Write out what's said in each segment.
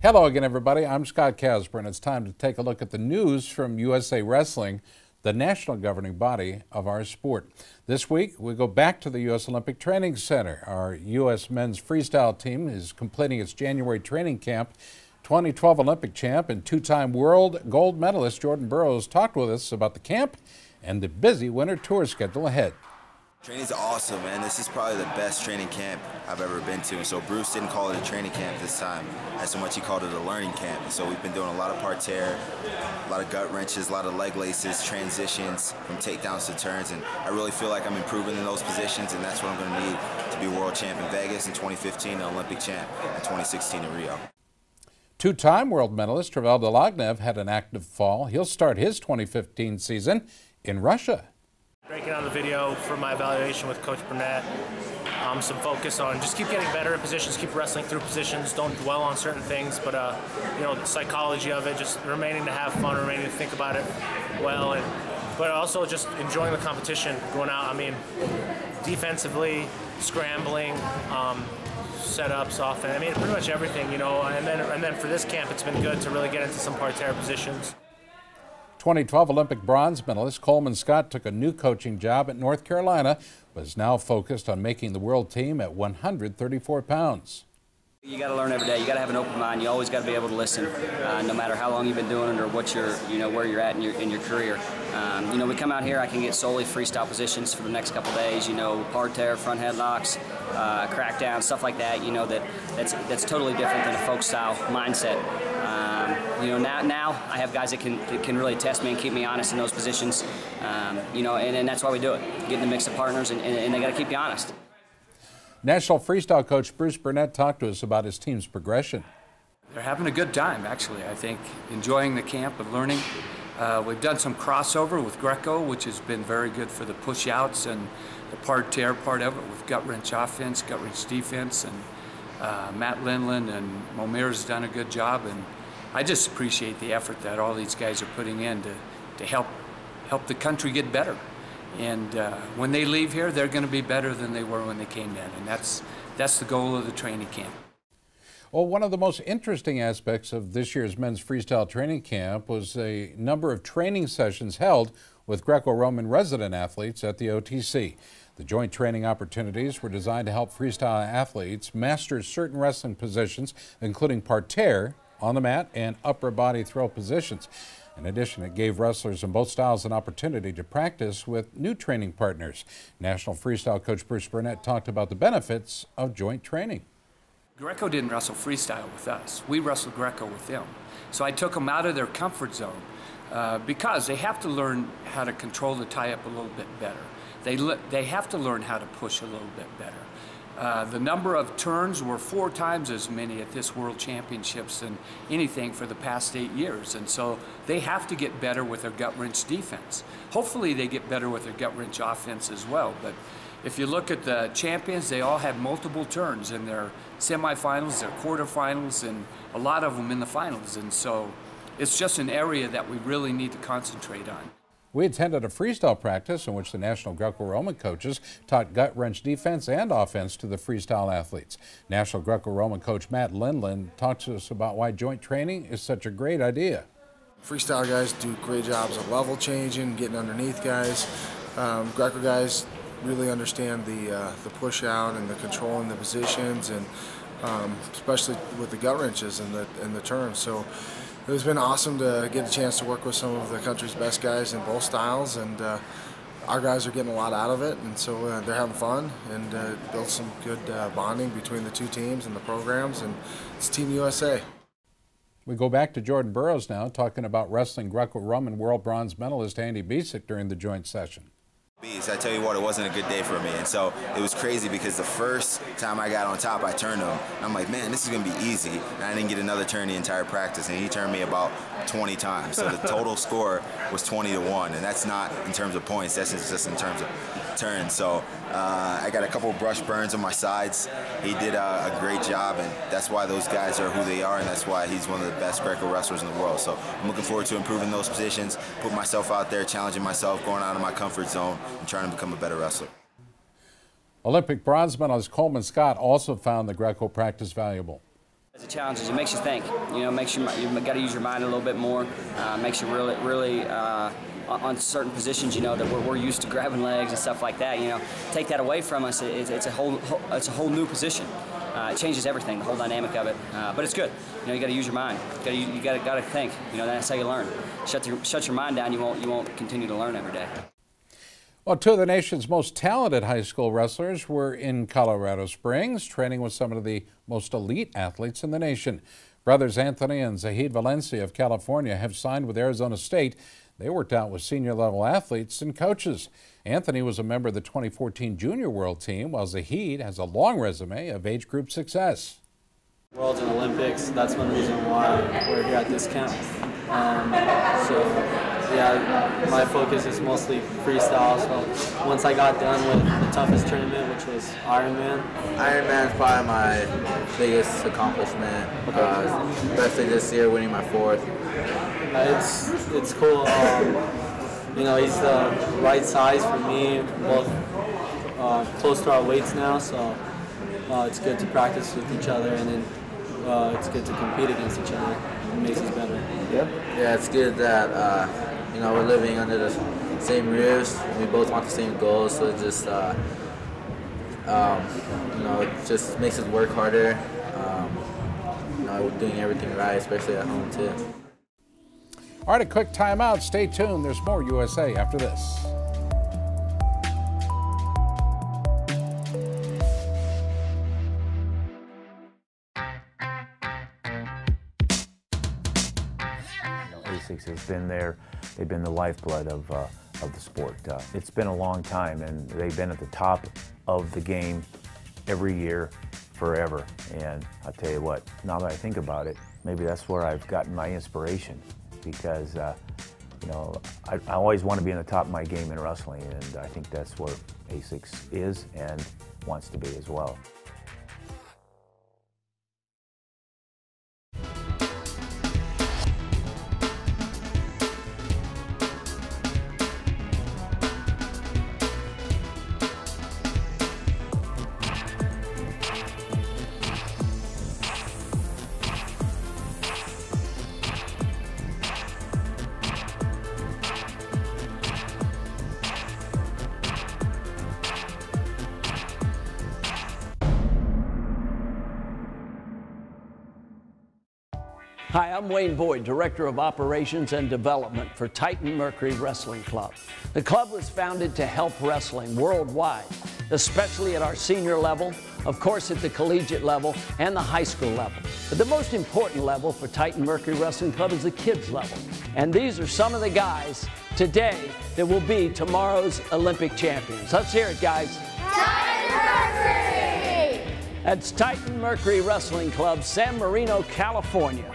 Hello again, everybody. I'm Scott Casper, and it's time to take a look at the news from USA Wrestling, the national governing body of our sport. This week, we go back to the U.S. Olympic Training Center. Our U.S. men's freestyle team is completing its January training camp. 2012 Olympic champ and two-time world gold medalist Jordan Burroughs talked with us about the camp and the busy winter tour schedule ahead. Training's awesome, man. This is probably the best training camp I've ever been to. So Bruce didn't call it a training camp this time, as so much he called it a learning camp. So we've been doing a lot of parterre, a lot of gut wrenches, a lot of leg laces, transitions from takedowns to turns, and I really feel like I'm improving in those positions, and that's what I'm going to need to be world champ in Vegas in 2015 and Olympic champ in 2016 in Rio. Two-time world medalist Travel Delagnev had an active fall. He'll start his 2015 season in Russia. Breaking down the video for my evaluation with Coach Burnett, some focus on just keep getting better at positions, keep wrestling through positions, don't dwell on certain things, but you know, the psychology of it, just remaining to have fun, remaining to think about it well, but also just enjoying the competition, going out. I mean, defensively, scrambling, setups, offense. I mean, pretty much everything, you know. And then for this camp, it's been good to really get into some parterre positions. 2012 Olympic bronze medalist Coleman Scott took a new coaching job at North Carolina, but is now focused on making the world team at 134 pounds. You got to learn every day. You got to have an open mind. You always got to be able to listen, no matter how long you've been doing it or what you're, where you're at in your career. We come out here. I can get solely freestyle positions for the next couple days. Parterre, front headlocks, crackdown, stuff like that. That's totally different than a folk style mindset. Now I have guys that can really test me and keep me honest in those positions. And that's why we do it. Get in the mix of partners, and they got to keep you honest. National freestyle coach Bruce Burnett talked to us about his team's progression. They're having a good time, actually. I think enjoying the camp and learning. We've done some crossover with Greco, which has been very good for the push-outs and the parterre part of it with gut wrench offense, gut wrench defense, and Matt Lindland and Momir's done a good job. And I just appreciate the effort that all these guys are putting in to help the country get better. And when they leave here, they're going to be better than they were when they came in, and that's the goal of the training camp. Well, one of the most interesting aspects of this year's men's freestyle training camp was a number of training sessions held with Greco-Roman resident athletes at the OTC. The joint training opportunities were designed to help freestyle athletes master certain wrestling positions, including parterre, on the mat, and upper body throw positions. In addition, it gave wrestlers in both styles an opportunity to practice with new training partners. National freestyle coach Bruce Burnett talked about the benefits of joint training. Greco didn't wrestle freestyle with us. We wrestled Greco with them. So I took them out of their comfort zone because they have to learn how to control the tie-up a little bit better. They have to learn how to push a little bit better. The number of turns were 4 times as many at this World Championships than anything for the past 8 years. And so they have to get better with their gut wrench defense. Hopefully they get better with their gut wrench offense as well. But if you look at the champions, they all had multiple turns in their semifinals, their quarterfinals, and a lot of them in the finals. And so it's just an area that we really need to concentrate on. We attended a freestyle practice in which the National Greco-Roman coaches taught gut wrench defense and offense to the freestyle athletes. National Greco-Roman coach Matt Lindland talked to us about why joint training is such a great idea. Freestyle guys do great jobs of level changing, getting underneath guys. Greco guys really understand the push out and the controlling the positions, and especially with the gut wrenches and the turns. So it's been awesome to get a chance to work with some of the country's best guys in both styles, and our guys are getting a lot out of it, and so they're having fun and built some good bonding between the two teams and the programs, and it's Team USA. We go back to Jordan Burroughs now, talking about wrestling Greco-Roman world bronze medalist Andy Bisick during the joint session. I tell you what, it wasn't a good day for me, and so it was crazy because the first time I got on top, I turned him, and I'm like, man, this is going to be easy, and I didn't get another turn the entire practice, and he turned me about 20 times, so the total score was 20-1, and that's not in terms of points, that's just in terms of turns. So I got a couple brush burns on my sides. He did a great job, and that's why those guys are who they are, and that's why he's one of the best Greco wrestlers in the world. So I'm looking forward to improving those positions, putting myself out there, challenging myself, going out of my comfort zone, and trying to become a better wrestler. Olympic bronze medalist Coleman Scott also found the Greco practice valuable. The challenge is it makes you think. You know, makes you got to use your mind a little bit more. Makes you really on certain positions, you know, that we're used to grabbing legs and stuff like that. You know, take that away from us, it's a whole new position. It changes everything, the whole dynamic of it. But it's good. You know, you got to use your mind. You got to think. You know, that's how you learn. Shut your mind down. You won't continue to learn every day. Well, two of the nation's most talented high school wrestlers were in Colorado Springs, training with some of the most elite athletes in the nation. Brothers Anthony and Zahid Valencia of California have signed with Arizona State. They worked out with senior-level athletes and coaches. Anthony was a member of the 2014 Junior World Team, while Zahid has a long resume of age group success. Worlds and Olympics, that's one reason why we're here at this camp. Yeah, my focus is mostly freestyle, so once I got done with the toughest tournament, which was Ironman. Ironman is probably my biggest accomplishment, especially this year, winning my 4th. It's cool. You know, he's the right size for me, both close to our weights now, so it's good to practice with each other, and then it's good to compete against each other. It makes us better. Yeah, it's good that you know, we're living under the same roofs. We both want the same goals, so it just you know, it just makes us work harder. You know, we're doing everything right, especially at home too. All right, a quick timeout. Stay tuned. There's more USA after this. ASICS has been there. They've been the lifeblood of the sport. It's been a long time, and they've been at the top of the game every year, forever. And I'll tell you what, now that I think about it, maybe that's where I've gotten my inspiration, because you know, I always want to be in the top of my game in wrestling, and I think that's where ASICS is and wants to be as well. Hi, I'm Wayne Boyd, Director of Operations and Development for Titan Mercury Wrestling Club. The club was founded to help wrestling worldwide, especially at our senior level, of course at the collegiate level and the high school level. But the most important level for Titan Mercury Wrestling Club is the kids level. And these are some of the guys today that will be tomorrow's Olympic champions. Let's hear it, guys. Titan Mercury! That's Titan Mercury Wrestling Club, San Marino, California.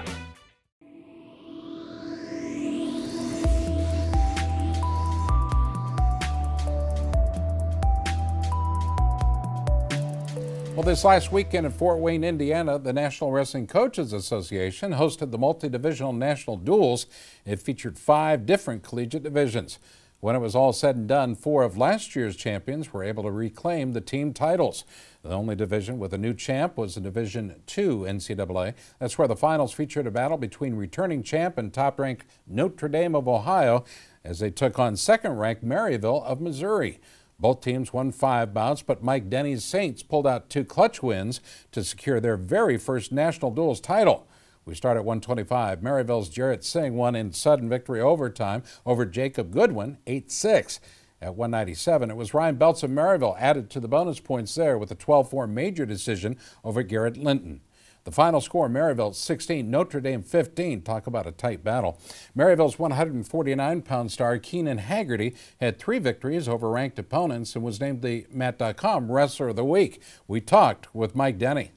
Well, this last weekend in Fort Wayne, Indiana, the National Wrestling Coaches Association hosted the multi-divisional national duels. It featured 5 different collegiate divisions. When it was all said and done, 4 of last year's champions were able to reclaim the team titles. The only division with a new champ was the Division II NCAA. That's where the finals featured a battle between returning champ and top-ranked Notre Dame of Ohio as they took on second-ranked Maryville of Missouri. Both teams won 5 bouts, but Mike Denny's Saints pulled out 2 clutch wins to secure their very first national duels title. We start at 125. Maryville's Jarrett Singh won in sudden victory overtime over Jacob Goodwin, 8-6. At 197, it was Ryan Belts of Maryville added to the bonus points there with a 12-4 major decision over Garrett Linton. The final score, Maryville 16, Notre Dame 15. Talk about a tight battle. Maryville's 149-pound star Keenan Haggerty had 3 victories over ranked opponents and was named the Mat.com Wrestler of the Week. We talked with Mike Denny.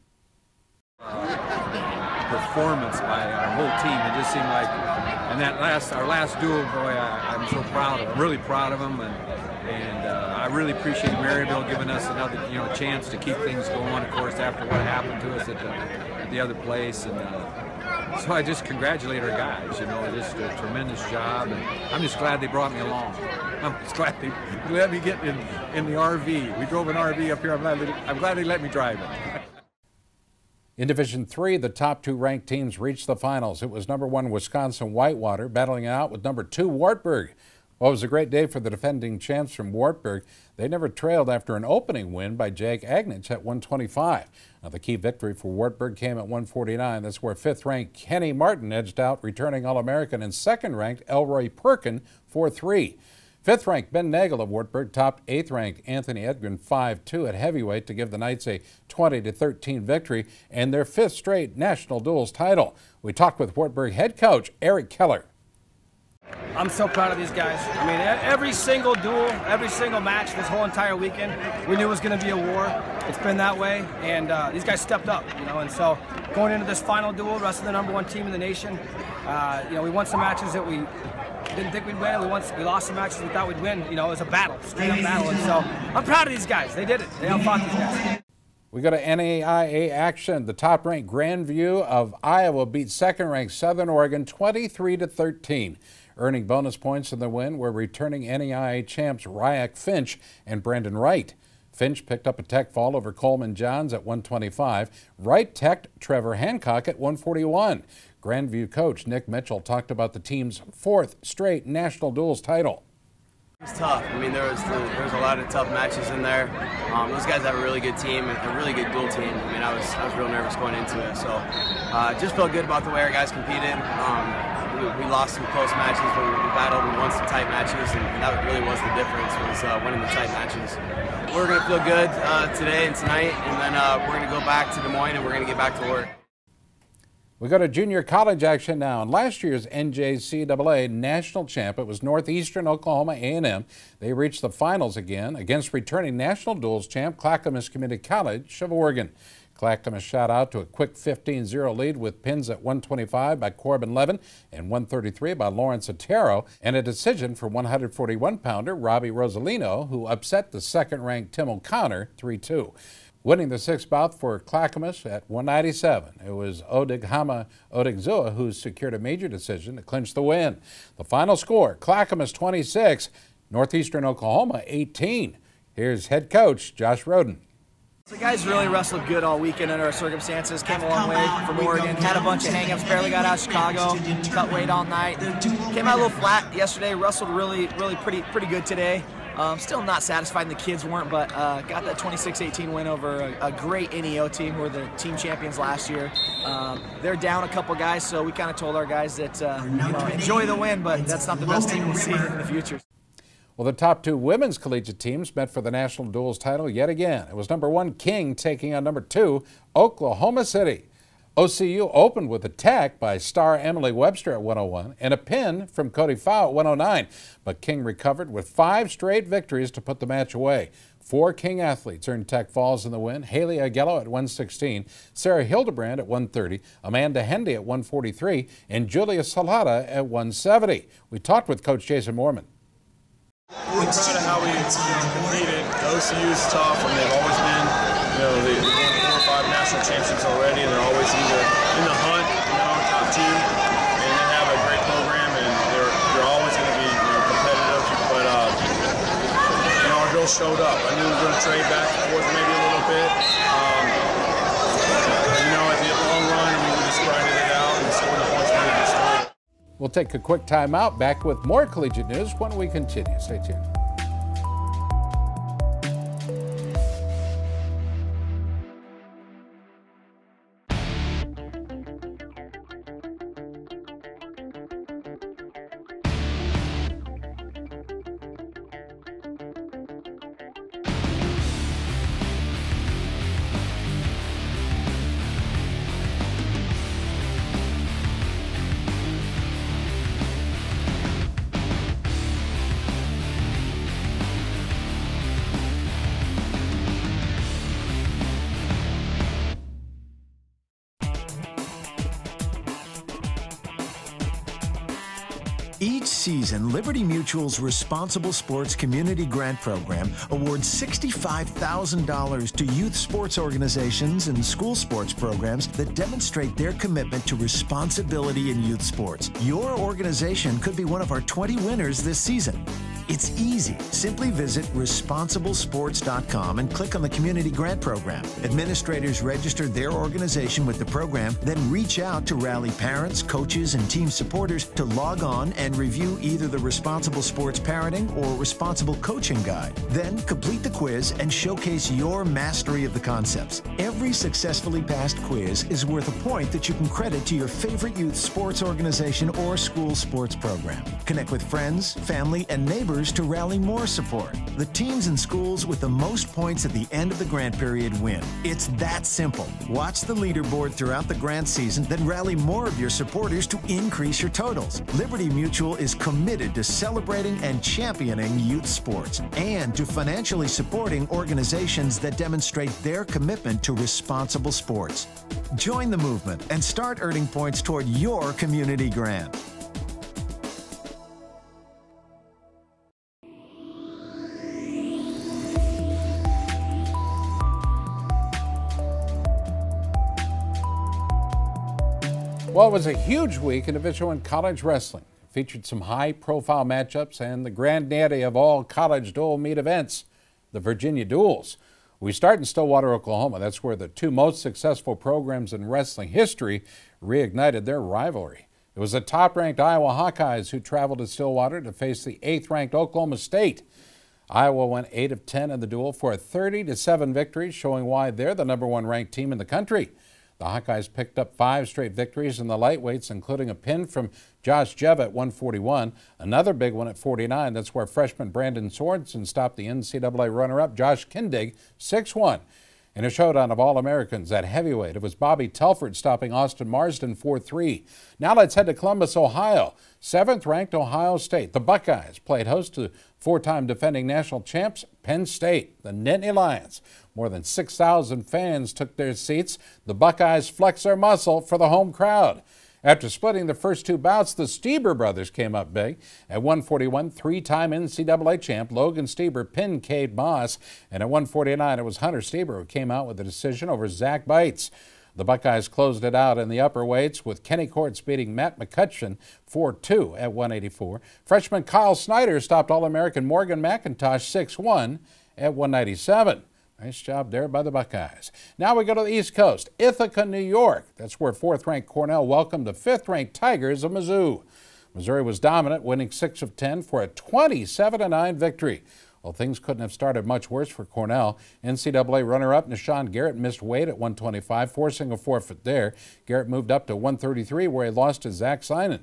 Performance by our whole team. It just seemed like, and our last duel, boy, I'm so proud of. I'm really proud of them, and I really appreciate Maryville giving us another, chance to keep things going. Of course, after what happened to us at the other place, and so I just congratulate our guys. Just a tremendous job, and I'm just glad they brought me along. I'm just glad they let me get in the RV. We drove an RV up here. I'm glad they let me drive it. In Division III, the top 2 ranked teams reached the finals. It was number 1 Wisconsin Whitewater battling it out with number 2 Wartburg. Well, it was a great day for the defending champs from Wartburg. They never trailed after an opening win by Jake Agnich at 125. Now, the key victory for Wartburg came at 149. That's where 5th-ranked Kenny Martin edged out returning All-American and 2nd-ranked Elroy Perkin 4-3. 5th-ranked Ben Nagel of Wartburg topped 8th-ranked Anthony Edgren 5-2 at heavyweight to give the Knights a 20-13 victory and their 5th straight national duels title. We talked with Wartburg head coach Eric Keller. I'm so proud of these guys. I mean, every single duel, every single match this whole entire weekend, we knew it was going to be a war. It's been that way, and these guys stepped up, and so going into this final duel, wrestling the number 1 team in the nation, we won some matches that we didn't think we'd win. We lost some matches we thought we'd win. It was a battle, straight up battle, and so I'm proud of these guys. They did it. They outfought these guys. We go to NAIA action. The top-ranked Grandview of Iowa beat 2nd-ranked Southern Oregon 23-13. Earning bonus points in the win were returning NAIA champs Ryak Finch and Brandon Wright. Finch picked up a tech fall over Coleman Johns at 125. Wright teched Trevor Hancock at 141. Grandview coach Nick Mitchell talked about the team's 4th straight national duels title. It was tough. I mean, there was a lot of tough matches in there. Those guys have a really good team, a really good dual team. I mean, I was real nervous going into it. So just felt good about the way our guys competed. We lost some close matches, but we battled and won some tight matches, and that really was the difference, was winning the tight matches. We're going to feel good today and tonight, and then we're going to go back to Des Moines and we're going to get back to work. We go to junior college action now. In last year's NJCAA national champ, it was Northeastern Oklahoma A&M. They reached the finals again against returning national duels champ Clackamas Community College of Oregon. Clackamas shot out to a quick 15-0 lead with pins at 125 by Corbin Levin and 133 by Lawrence Otero, and a decision for 141-pounder Robbie Rosalino, who upset the 2nd-ranked Tim O'Connor 3-2. Winning the 6th bout for Clackamas at 197, it was Odighama Odigzua who secured a major decision to clinch the win. The final score, Clackamas 26, Northeastern Oklahoma 18. Here's head coach Josh Roden. The guys really wrestled good all weekend under our circumstances, came a long way from Oregon, had a bunch of hang-ups, barely got out of Chicago, cut weight all night. Came out a little flat yesterday, wrestled really pretty good today. Still not satisfied, and the kids weren't, but got that 26-18 win over a great NEO team who were the team champions last year. They're down a couple guys, so we kind of told our guys that enjoy the win, but that's not the best team we'll see in the future. Well, the top 2 women's collegiate teams met for the national duels title yet again. It was number 1 King taking on number 2 Oklahoma City. OCU opened with a tech by star Emily Webster at 101 and a pin from Cody Fow at 109. But King recovered with 5 straight victories to put the match away. 4 King athletes earned tech falls in the win. Haley Aguello at 116, Sarah Hildebrand at 130, Amanda Hendy at 143, and Julia Salata at 170. We talked with Coach Jason Moorman. We're proud of how we competed. The OCU's tough, and they've always been, they've won 4 or 5 national championships already, and they're always either in the hunt, top 2, and they have a great program, and they're always going to be competitive. But our girls showed up. I knew we were going to trade back and forth maybe a little bit. At the long run, we just grinded it out and scored the points we needed to score. We'll take a quick time out. Back with more collegiate news when we continue. Stay tuned. Each season, Liberty Mutual's Responsible Sports Community Grant Program awards $65,000 to youth sports organizations and school sports programs that demonstrate their commitment to responsibility in youth sports. Your organization could be one of our 20 winners this season. It's easy. Simply visit responsiblesports.com and click on the Community Grant Program. Administrators register their organization with the program, then reach out to rally parents, coaches, and team supporters to log on and review either the Responsible Sports Parenting or Responsible Coaching Guide. Then complete the quiz and showcase your mastery of the concepts. Every successfully passed quiz is worth a point that you can credit to your favorite youth sports organization or school sports program. Connect with friends, family, and neighbors to rally more support. The teams and schools with the most points at the end of the grant period win. It's that simple. Watch the leaderboard throughout the grant season, then rally more of your supporters to increase your totals. Liberty Mutual is committed to celebrating and championing youth sports and to financially supporting organizations that demonstrate their commitment to responsible sports. Join the movement and start earning points toward your community grant. Well, it was a huge week in Division I college wrestling. It featured some high-profile matchups and the granddaddy of all college dual meet events, the Virginia Duels. We start in Stillwater, Oklahoma. That's where the two most successful programs in wrestling history reignited their rivalry. It was the top-ranked Iowa Hawkeyes who traveled to Stillwater to face the 8th-ranked Oklahoma State. Iowa went 8 of 10 in the duel for a 30-7 victory, showing why they're the #1 ranked team in the country. The Hawkeyes picked up 5 straight victories in the lightweights, including a pin from Josh Jeva at 141, another big one at 49. That's where freshman Brandon Sorensen stopped the NCAA runner-up Josh Kindig 6-1. In a showdown of All-Americans at heavyweight, it was Bobby Telford stopping Austin Marsden 4-3. Now let's head to Columbus, Ohio. 7th-ranked Ohio State. The Buckeyes played host to 4-time defending national champs Penn State, the Nittany Lions. More than 6,000 fans took their seats. The Buckeyes flexed their muscle for the home crowd. After splitting the first 2 bouts, the Stieber brothers came up big. At 141, 3-time NCAA champ Logan Stieber pinned Cade Moss, and at 149, it was Hunter Stieber who came out with a decision over Zach Bites. The Buckeyes closed it out in the upper weights with Kenny Courts beating Matt McCutcheon 4-2 at 184. Freshman Kyle Snyder stopped All-American Morgan McIntosh 6-1 at 197. Nice job there by the Buckeyes. Now we go to the East Coast, Ithaca, New York. That's where 4th-ranked Cornell welcomed the 5th-ranked Tigers of Mizzou. Missouri was dominant, winning 6 of 10 for a 27-9 victory. Well, things couldn't have started much worse for Cornell. NCAA runner-up Nashawn Garrett missed weight at 125, forcing a forfeit there. Garrett moved up to 133, where he lost to Zach Synan.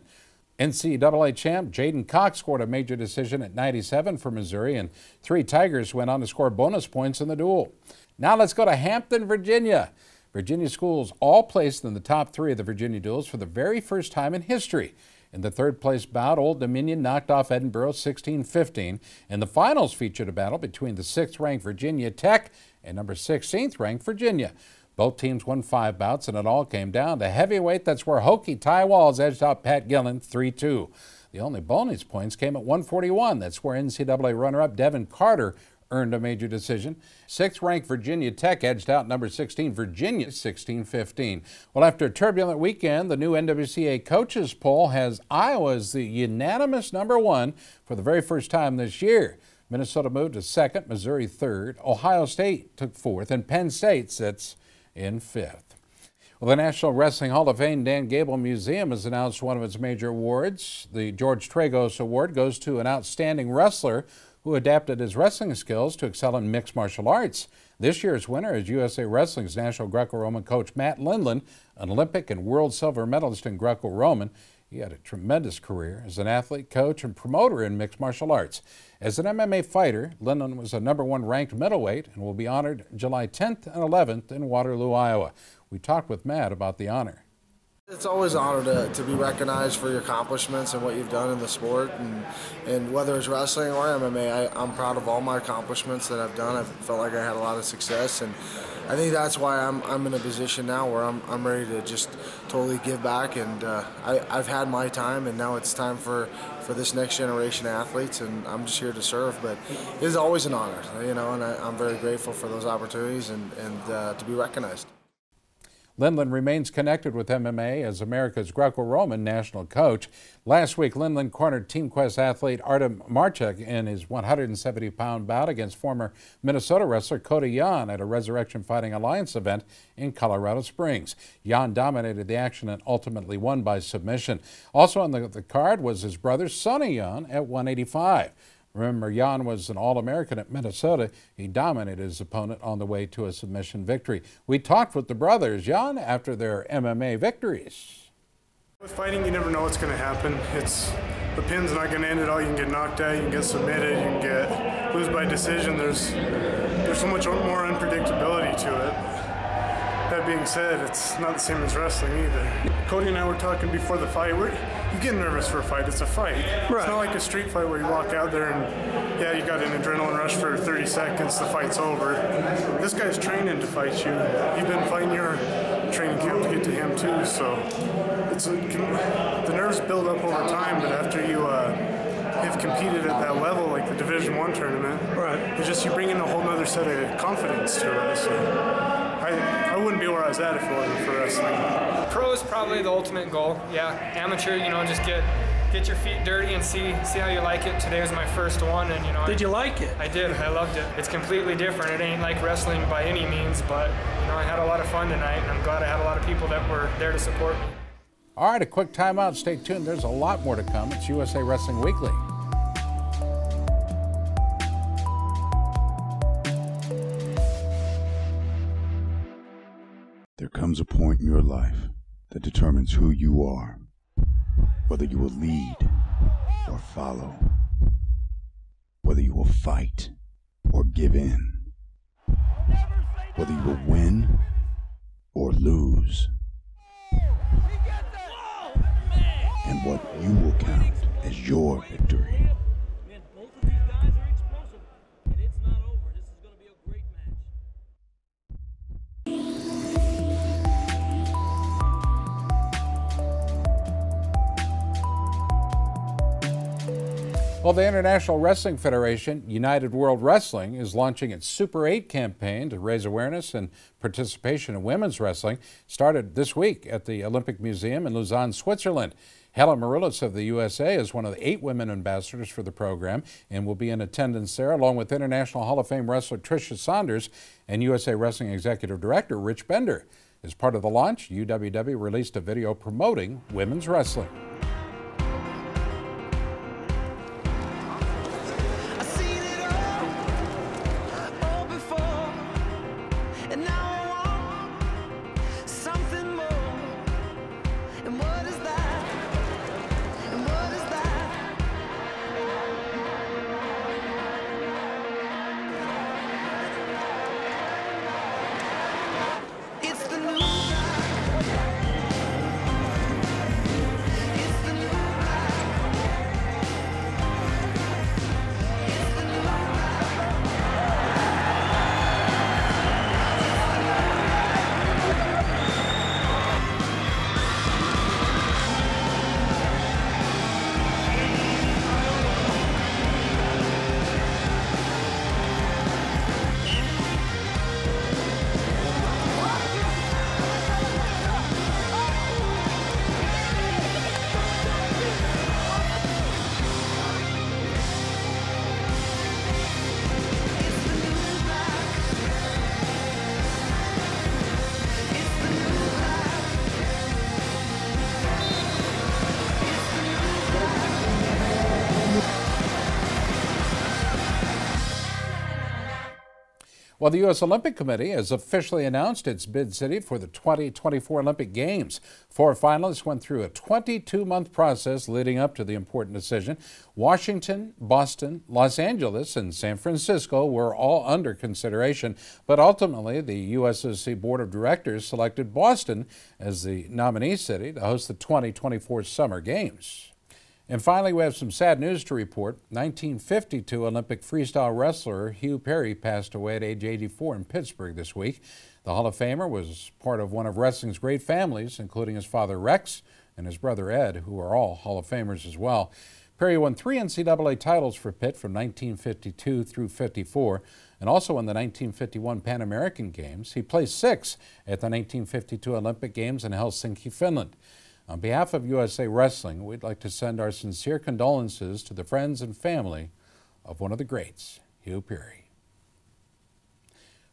NCAA champ Jaden Cox scored a major decision at 97 for Missouri, and 3 Tigers went on to score bonus points in the duel. Now let's go to Hampton, Virginia. Virginia schools all placed in the top 3 of the Virginia Duels for the very first time in history. In the 3rd-place bout, Old Dominion knocked off Edinburgh 16-15, and the finals featured a battle between the 6th-ranked Virginia Tech and number 16th-ranked Virginia. Both teams won 5 bouts, and it all came down to heavyweight. That's where Hokie Ty Walls edged out Pat Gillen 3-2. The only bonus points came at 141. That's where NCAA runner-up Devin Carter earned a major decision. 6th-ranked Virginia Tech edged out number 16 Virginia 16-15. Well, after a turbulent weekend, the new NWCA coaches poll has Iowa as the unanimous #1 for the very first time this year. Minnesota moved to 2nd, Missouri 3rd, Ohio State took 4th, and Penn State sits in 5th. Well, the National Wrestling Hall of Fame Dan Gable Museum has announced one of its major awards. The George Tragos Award goes to an outstanding wrestler who adapted his wrestling skills to excel in mixed martial arts. This year's winner is USA Wrestling's National Greco-Roman coach Matt Lindland, an Olympic and world silver medalist in Greco-Roman. He had a tremendous career as an athlete, coach, and promoter in mixed martial arts. As an MMA fighter, Lindland was a #1 ranked middleweight and will be honored July 10th and 11th in Waterloo, Iowa. We talked with Matt about the honor. It's always an honor to be recognized for your accomplishments and what you've done in the sport, and whether it's wrestling or MMA, I'm proud of all my accomplishments that I've done. I felt like I had a lot of success, and I think that's why I'm in a position now where I'm ready to just totally give back, and I've had my time, and now it's time for this next generation of athletes, and I'm just here to serve. But it is always an honor, you know, and I'm very grateful for those opportunities and to be recognized. Lindland remains connected with MMA as America's Greco-Roman national coach. Last week, Lindland cornered Team Quest athlete Artem Marchek in his 170-pound bout against former Minnesota wrestler Cody Yan at a Resurrection Fighting Alliance event in Colorado Springs. Yan dominated the action and ultimately won by submission. Also on the card was his brother Sonny Yan at 185. Remember, Yan was an All-American at Minnesota. He dominated his opponent on the way to a submission victory. We talked with the brothers, Yan, after their MMA victories. With fighting, you never know what's going to happen. The pin's not going to end it all. You can get knocked out, you can get submitted, you can lose by decision. There's so much more unpredictability to it. That being said, it's not the same as wrestling either. Cody and I were talking before the fight. You get nervous for a fight. It's a fight. Right. It's not like a street fight where you walk out there and, yeah, you got an adrenaline rush for 30 seconds, the fight's over. This guy's training to fight you. You've been fighting your training camp to get to him too, so the nerves build up over time, but after you have competed at that level, like the Division I tournament, right, it's just you bring in a whole other set of confidence to it. So I wouldn't be where I was at if it wasn't for wrestling. Pro is probably the ultimate goal. Yeah, amateur, just get your feet dirty and see how you like it. Today was my first one, and Did you like it? I did. I loved it. It's completely different. It ain't like wrestling by any means, but I had a lot of fun tonight, and I'm glad I had a lot of people that were there to support me. All right, a quick timeout. Stay tuned. There's a lot more to come. It's USA Wrestling Weekly. There comes a point in your life that determines who you are, whether you will lead or follow, whether you will fight or give in, whether you will win or lose, and what you will count as your victory. Well, the International Wrestling Federation, United World Wrestling, is launching its Super 8 campaign to raise awareness and participation in women's wrestling. Started this week at the Olympic Museum in Lausanne, Switzerland. Helen Maroulis of the USA is one of the 8 women ambassadors for the program and will be in attendance there, along with International Hall of Fame wrestler Tricia Saunders and USA Wrestling Executive Director Rich Bender. As part of the launch, UWW released a video promoting women's wrestling. Well, the U.S. Olympic Committee has officially announced its bid city for the 2024 Olympic Games. 4 finalists went through a 22-month process leading up to the important decision. Washington, Boston, Los Angeles, and San Francisco were all under consideration, but ultimately the USOC Board of Directors selected Boston as the nominee city to host the 2024 Summer Games. And finally, we have some sad news to report. 1952 Olympic freestyle wrestler Hugh Perry passed away at age 84 in Pittsburgh this week. The Hall of Famer was part of one of wrestling's great families, including his father Rex and his brother Ed, who are all Hall of Famers as well. Perry won 3 NCAA titles for Pitt from 1952 through 54, and also won the 1951 Pan American Games. He placed 6th at the 1952 Olympic Games in Helsinki, Finland. On behalf of USA Wrestling, we'd like to send our sincere condolences to the friends and family of one of the greats, Hugh Perry.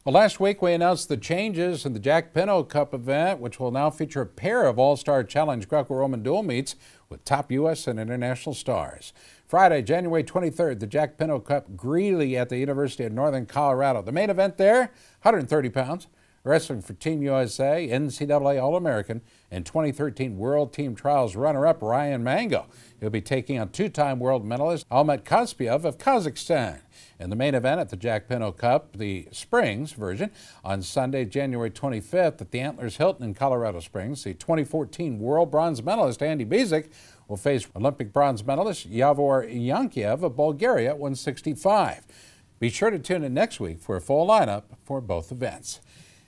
Well, last week we announced the changes in the Jack Pinto Cup event, which will now feature a pair of All-Star Challenge Greco-Roman dual meets with top U.S. and international stars. Friday, January 23rd, the Jack Pinto Cup, Greeley at the University of Northern Colorado. The main event there, 130 pounds. Wrestling for Team USA, NCAA All-American, and 2013 World Team Trials runner-up Ryan Mango. He'll be taking on two-time world medalist Almet Kaspiev of Kazakhstan. In the main event at the Jack Pinto Cup, the Springs version, on Sunday, January 25th at the Antlers Hilton in Colorado Springs, the 2014 world bronze medalist Andy Bezic will face Olympic bronze medalist Yavor Yankiev of Bulgaria at 165. Be sure to tune in next week for a full lineup for both events.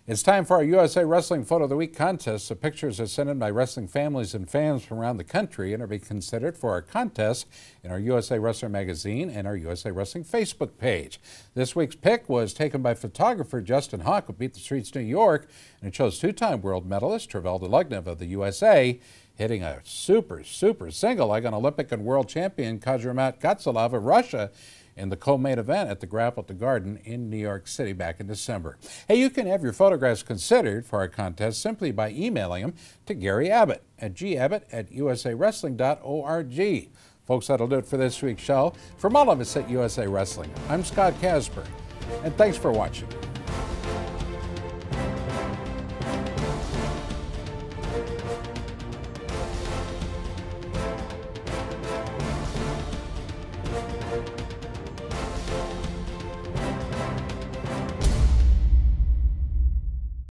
It's time for our USA Wrestling Photo of the Week contest. The pictures are sent in by wrestling families and fans from around the country and are being considered for our contest in our USA Wrestler magazine and our USA Wrestling Facebook page. This week's pick was taken by photographer Justin Hawk of Beat the Streets New York, and it shows two-time world medalist Travelda Lugnev of the USA hitting a super single leg on Olympic and world champion Kazramat Gatsalov of Russia in the co-main event at the Grapple at the Garden in New York City back in December. Hey, you can have your photographs considered for our contest simply by emailing them to Gary Abbott at gabbott@usawrestling.org. Folks, that'll do it for this week's show. From all of us at USA Wrestling, I'm Scott Casper, and thanks for watching.